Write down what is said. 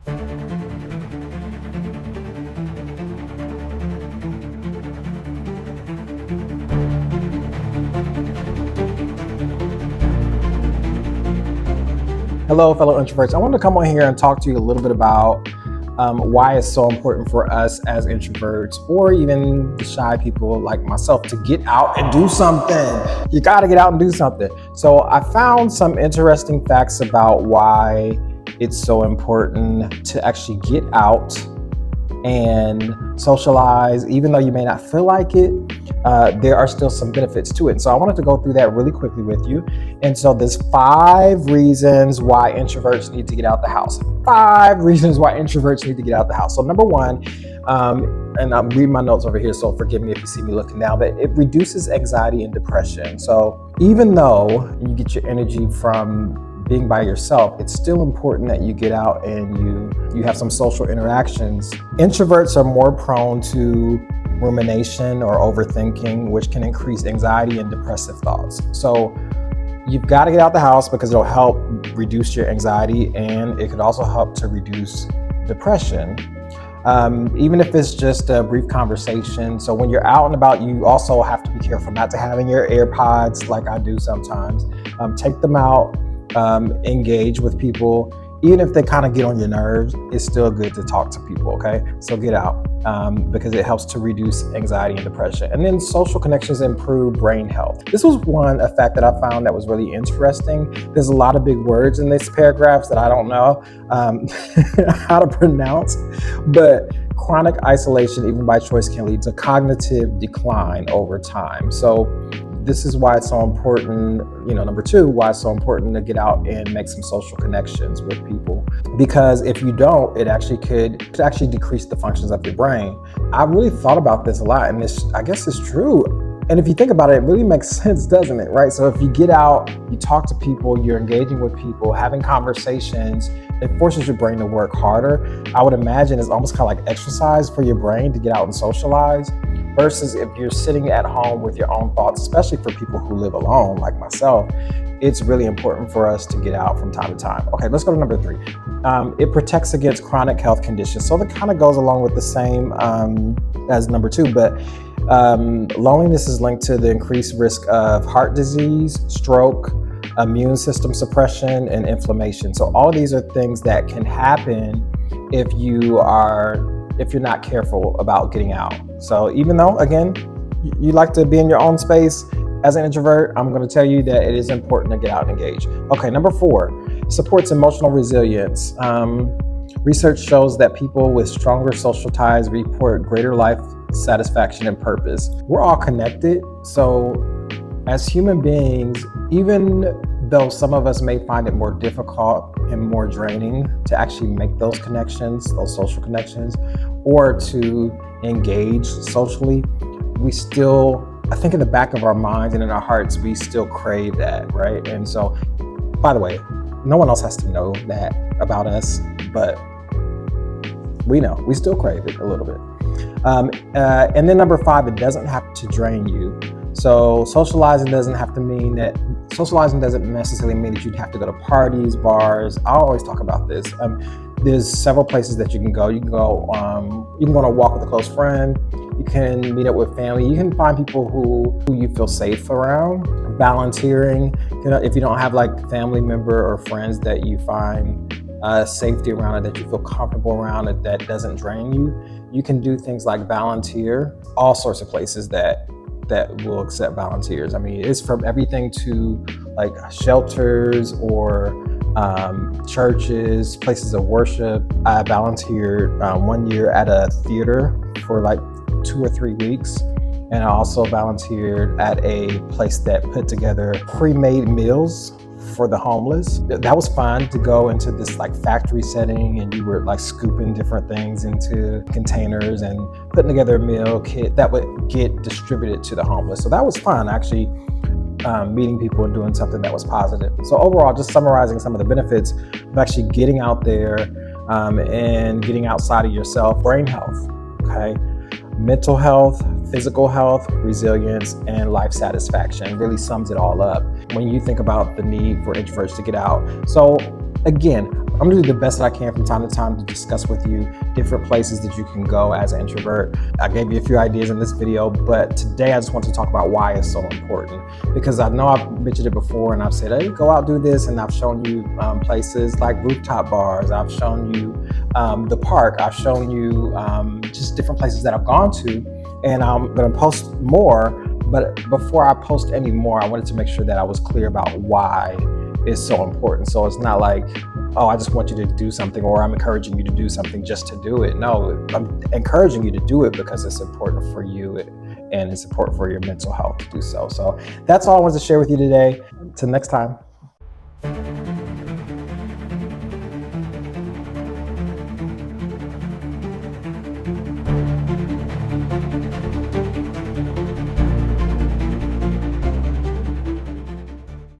Hello, fellow introverts. I wanted to come on here and talk to you a little bit about why it's so important for us as introverts, or even the shy people like myself, to get out and do something. You got to get out and do something. So I found some interesting facts about why it's so important to actually get out and socialize. Even though you may not feel like it, there are still some benefits to it. And so I wanted to go through that really quickly with you. And so there's 5 reasons why introverts need to get out the house. 5 reasons why introverts need to get out the house. So number 1, and I'm reading my notes over here, so forgive me if you see me looking now, but it reduces anxiety and depression. So even though you get your energy from being by yourself, it's still important that you get out and you have some social interactions. Introverts are more prone to rumination or overthinking, which can increase anxiety and depressive thoughts. So you've got to get out the house because it'll help reduce your anxiety, and it could also help to reduce depression. Even if it's just a brief conversation. So when you're out and about, you also have to be careful not to have in your AirPods like I do sometimes. Take them out, engage with people. Even if they kind of get on your nerves, it's still good to talk to people, okay? So get out because it helps to reduce anxiety and depression. And then social connections improve brain health. This was a fact that I found that was really interesting. There's a lot of big words in these paragraphs that I don't know how to pronounce, but chronic isolation, even by choice, can lead to cognitive decline over time. So this is why it's so important, number 2, why it's so important to get out and make some social connections with people. Because if you don't, it actually could decrease the functions of your brain. I really thought about this a lot, and this, I guess, is true. And if you think about it, it really makes sense, doesn't it, right? So if you get out, you talk to people, you're engaging with people, having conversations, it forces your brain to work harder. I would imagine it's almost kind of like exercise for your brain to get out and socialize. Versus if you're sitting at home with your own thoughts, especially for people who live alone like myself, it's really important for us to get out from time to time. Okay, let's go to number 3. It protects against chronic health conditions. So that kind of goes along with the same as number 2, but loneliness is linked to the increased risk of heart disease, stroke, immune system suppression, and inflammation. So all of these are things that can happen if you're not careful about getting out. So even though, again, you like to be in your own space as an introvert, I'm going to tell you that it is important to get out and engage. Okay, number 4, supports emotional resilience. Research shows that people with stronger social ties report greater life satisfaction and purpose. We're all connected, so as human beings, even though some of us may find it more difficult and more draining to actually make those connections, those social connections, or to engage socially, we still, I think in the back of our minds and in our hearts, we still crave that, right? And so, by the way, no one else has to know that about us, but we know, we still crave it a little bit. And then number 5, it doesn't have to drain you. So socializing doesn't necessarily mean that you'd have to go to parties, bars. I always talk about this. There's several places that you can go. You can go on a walk with a close friend. You can meet up with family. You can find people who you feel safe around. Volunteering, if you don't have like family member or friends that you find safety around, or that you feel comfortable around, and that doesn't drain you, you can do things like volunteer. All sorts of places that will accept volunteers. I mean, it's from everything to like shelters or churches, places of worship. I volunteered 1 year at a theater for like 2 or 3 weeks. And I also volunteered at a place that put together pre-made meals for the homeless. That was fun to go into this like factory setting, and you were like scooping different things into containers and putting together a meal kit that would get distributed to the homeless. So that was fun, actually, meeting people and doing something that was positive. So overall, just summarizing some of the benefits of actually getting out there and getting outside of yourself. Brain health, okay? Mental health, physical health, resilience, and life satisfaction really sums it all up when you think about the need for introverts to get out. So again, I'm gonna do the best that I can from time to time to discuss with you different places that you can go as an introvert. I gave you a few ideas in this video, but today I just want to talk about why it's so important. Because I know I've mentioned it before and I've said, hey, go out, do this. And I've shown you places like rooftop bars. I've shown you the park. I've shown you just different places that I've gone to. And I'm gonna post more, but before I post any more, I wanted to make sure that I was clear about why it's so important. So it's not like, oh, I just want you to do something, or I'm encouraging you to do something just to do it. No, I'm encouraging you to do it because it's important for you and it's important for your mental health to do so. So that's all I wanted to share with you today. Till next time.